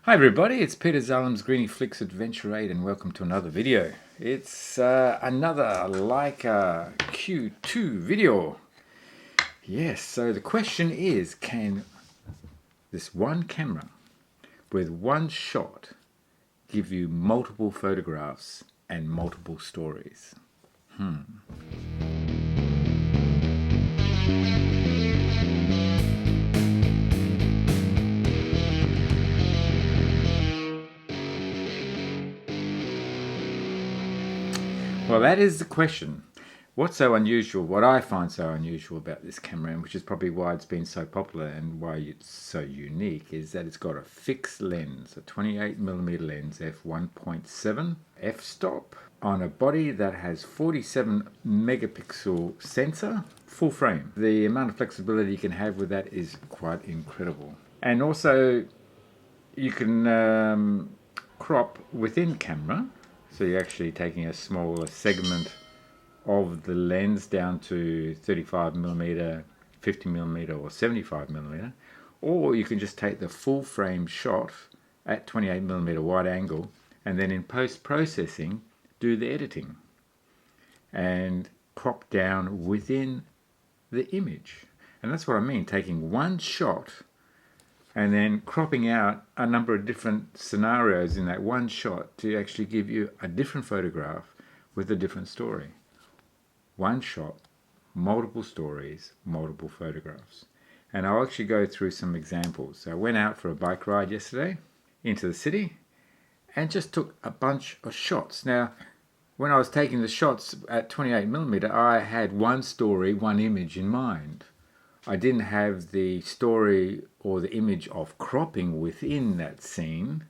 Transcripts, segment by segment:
Hi everybody, it's Peter Zalum's Griniflix Adventure 8 and welcome to another video. It's another Leica Q2 video. Yes, so the question is, can this one camera with one shot give you multiple photographs and multiple stories? Well, that is the question. What's so unusual, what I find so unusual about this camera, and which is probably why it's been so popular and why it's so unique, is that it's got a fixed lens, a 28mm lens f1.7 f-stop on a body that has 47 megapixel sensor, full frame. The amount of flexibility you can have with that is quite incredible. And also you can crop within camera. So you're actually taking a smaller segment of the lens down to 35mm, 50mm or 75mm, or you can just take the full frame shot at 28mm wide angle and then in post-processing do the editing and crop down within the image. And that's what I mean, taking one shot and then cropping out a number of different scenarios in that one shot to actually give you a different photograph with a different story. One shot, multiple stories, multiple photographs. And I'll actually go through some examples. So I went out for a bike ride yesterday into the city and just took a bunch of shots. Now, when I was taking the shots at 28mm, I had one story, one image in mind. I didn't have the story or the image of cropping within that scene,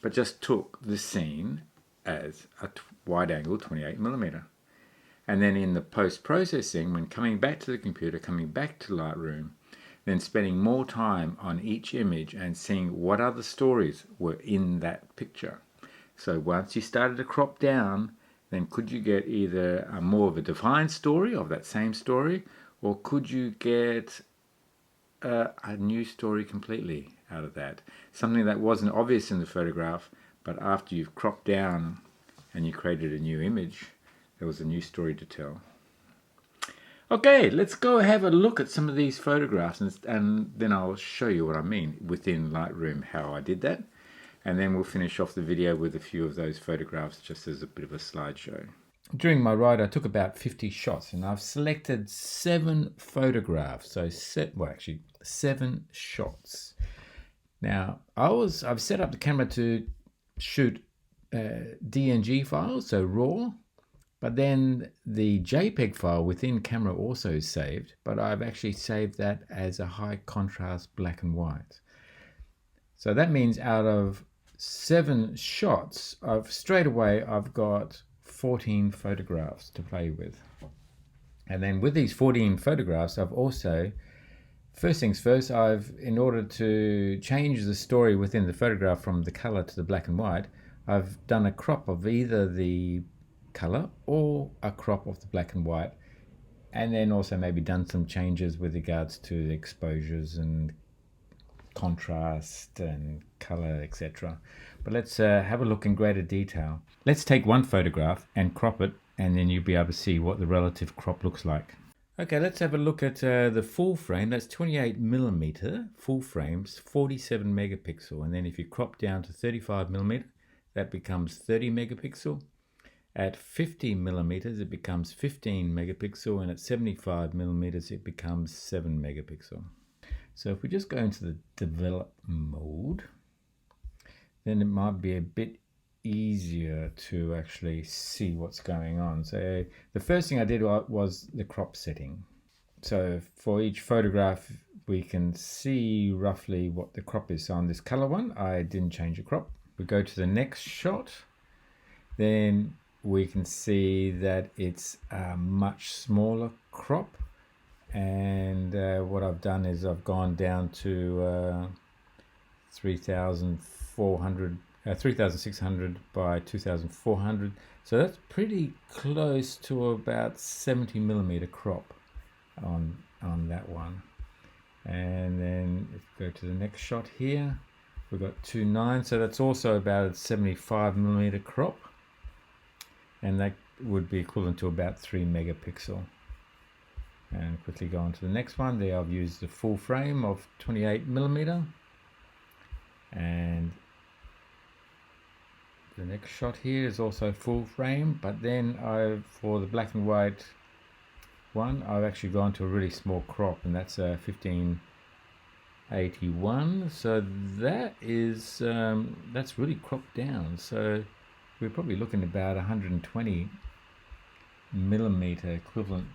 but just took the scene as a wide angle 28mm. And then in the post-processing, when coming back to the computer, coming back to Lightroom, then spending more time on each image and seeing what other stories were in that picture. So once you started to crop down, then could you get either a more of a defined story of that same story, or could you get a new story completely out of that? Something that wasn't obvious in the photograph, but after you've cropped down and you created a new image, there was a new story to tell. Okay, let's go have a look at some of these photographs and then I'll show you what I mean within Lightroom, how I did that. And then we'll finish off the video with a few of those photographs just as a bit of a slideshow. During my ride, I took about 50 shots and I've selected 7 photographs. So actually 7 shots. Now, I've set up the camera to shoot DNG files, so RAW, but then the JPEG file within camera also is saved, but I've actually saved that as a high contrast black and white. So that means out of 7 shots, straight away I've got 14 photographs to play with. And then with these 14 photographs, I've also, first things first, in order to change the story within the photograph from the color to the black and white, I've done a crop of either the color or a crop of the black and white, and then also maybe done some changes with regards to the exposures and contrast and color, etc. But let's have a look in greater detail. Let's take one photograph and crop it, and then you'll be able to see what the relative crop looks like. Okay, let's have a look at the full frame. That's 28mm full frames, 47 megapixel, and then if you crop down to 35mm, that becomes 30 megapixel. At 50mm, it becomes 15 megapixel, and at 75mm, it becomes 7 megapixel. So if we just go into the develop mode, then it might be a bit easier to actually see what's going on. So the first thing I did was the crop setting. So for each photograph, we can see roughly what the crop is. So on this color one, I didn't change the crop. We go to the next shot, then we can see that it's a much smaller crop. And what I've done is I've gone down to 3600 by 2400. So that's pretty close to about 70mm crop on that one. And then if we go to the next shot here, We've got 2.9, so that's also about a 75mm crop, and that would be equivalent to about 3 megapixel. And quickly go on to the next one. There I've used the full frame of 28mm, and the next shot here is also full frame, but then for the black and white one, I've actually gone to a really small crop, and that's a 1581. So that is that's really cropped down. So we're probably looking about 120mm equivalent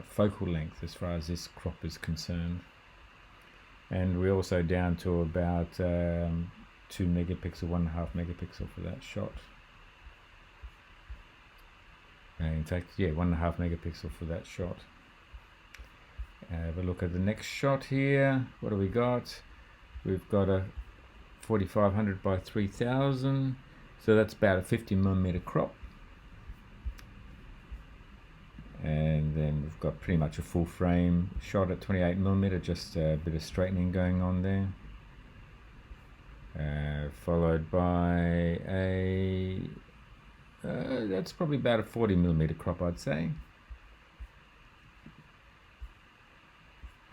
focal length as far as this crop is concerned. And we're also down to about 2 megapixel, 1.5 megapixel for that shot. In fact, yeah, 1.5 megapixel for that shot. Have a look at the next shot here. What do we got? We've got a 4500 by 3000, so that's about a 50mm crop. And then we've got pretty much a full frame shot at 28mm, just a bit of straightening going on there. Followed by a that's probably about a 40mm crop, I'd say.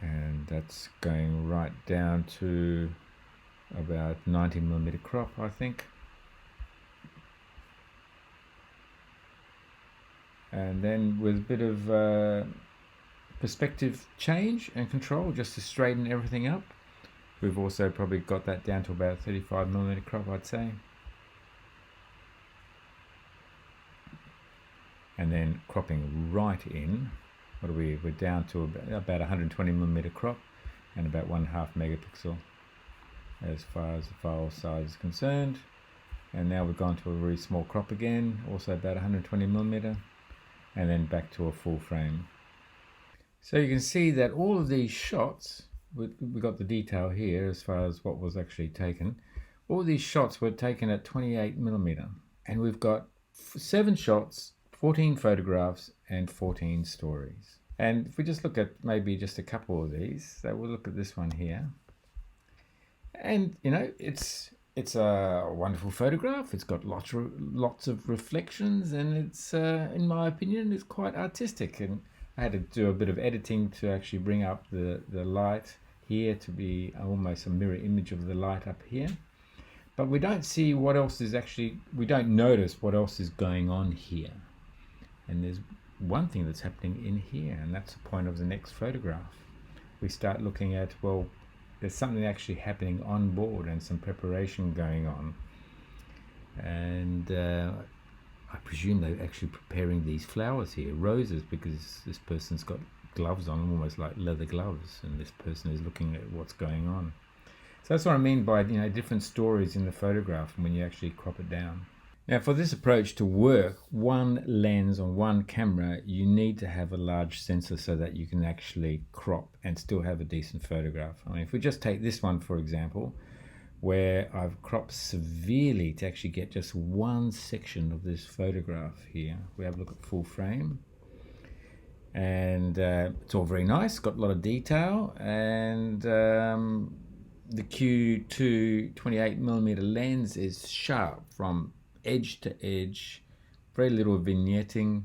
And that's going right down to about 90mm crop, I think. And then with a bit of perspective change and control, just to straighten everything up, we've also probably got that down to about 35mm crop, I'd say. And then cropping right in, what are we? We're down to about 120mm crop and about 1.5 megapixel as far as the file size is concerned. And now we've gone to a really small crop again, also about 120mm, and then back to a full frame. So you can see that all of these shots, we got the detail here as far as what was actually taken. All these shots were taken at 28mm, and we've got 7 shots, 14 photographs, and 14 stories. And if we just look at maybe just a couple of these, so we'll look at this one here. And you know, it's a wonderful photograph. It's got lots of reflections, and it's in my opinion, it's quite artistic. And I had to do a bit of editing to actually bring up the light here to be almost a mirror image of the light up here. But we don't see what else is actually, we don't notice what else is going on here. And there's one thing that's happening in here, and that's the point of the next photograph. We start looking at, well, there's something actually happening on board and some preparation going on. And I presume they're actually preparing these flowers here, roses, because this person's got gloves on, almost like leather gloves, and this person is looking at what's going on. So that's what I mean by, you know, different stories in the photograph when you actually crop it down. Now, for this approach to work, one lens on one camera, you need to have a large sensor so that you can actually crop and still have a decent photograph. I mean, if we just take this one, for example, where I've cropped severely to actually get just one section of this photograph here. We have a look at full frame. And it's all very nice, got a lot of detail, and the Q2 28mm lens is sharp from edge to edge, very little vignetting,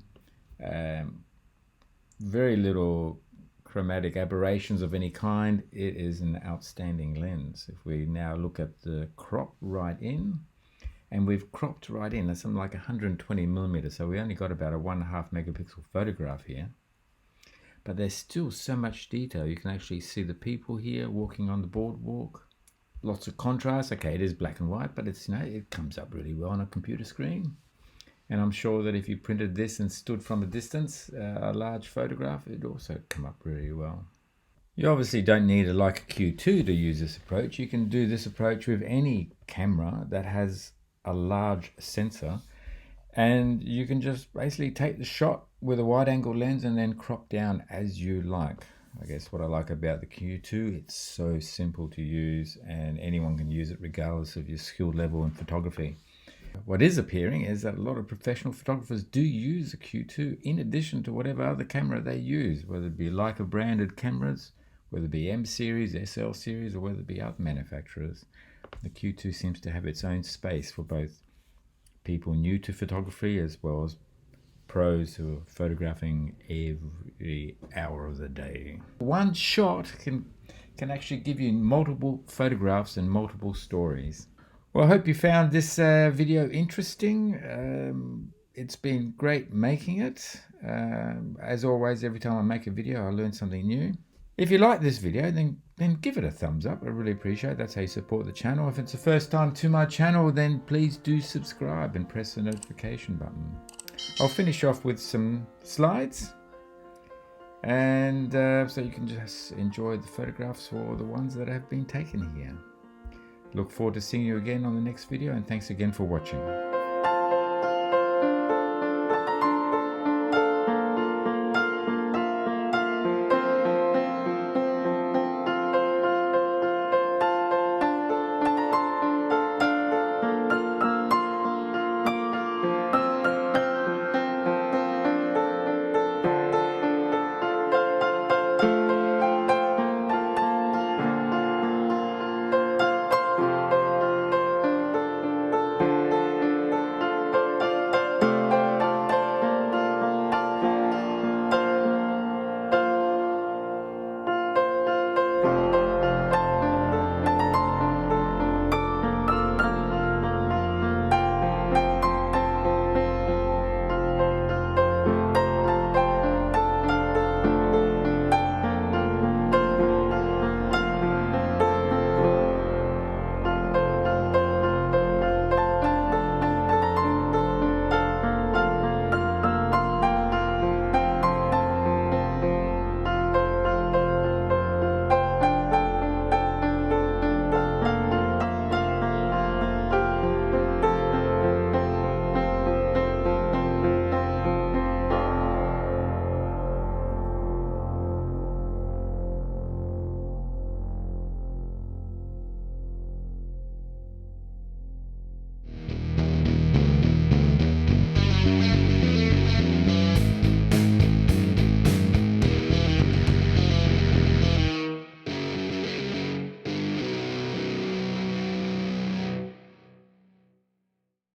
very little chromatic aberrations of any kind. It is an outstanding lens. If we now look at the crop right in, and we've cropped right in, that's something like 120mm, so we only got about a 1.5 megapixel photograph here. But there's still so much detail. You can actually see the people here walking on the boardwalk. Lots of contrast. Okay, it is black and white, but it's, you know, it comes up really well on a computer screen. And I'm sure that if you printed this and stood from a distance, a large photograph, it'd also come up really well. You obviously don't need a Leica Q2 to use this approach. You can do this approach with any camera that has a large sensor, and you can just basically take the shot with a wide angle lens and then crop down as you like. I guess what I like about the Q2, it's so simple to use and anyone can use it regardless of your skill level in photography. What is appearing is that a lot of professional photographers do use the Q2 in addition to whatever other camera they use, whether it be Leica branded cameras, whether it be M series, SL series, or whether it be other manufacturers. The Q2 seems to have its own space for both people new to photography as well as pros who are photographing every hour of the day. One shot can actually give you multiple photographs and multiple stories. Well, I hope you found this video interesting. It's been great making it. As always, every time I make a video, I learn something new. If you like this video, then give it a thumbs up. I really appreciate it. That's how you support the channel. If it's the first time to my channel, then please do subscribe and press the notification button. I'll finish off with some slides, and so you can just enjoy the photographs for the ones that have been taken here. Look forward to seeing you again on the next video, and thanks again for watching.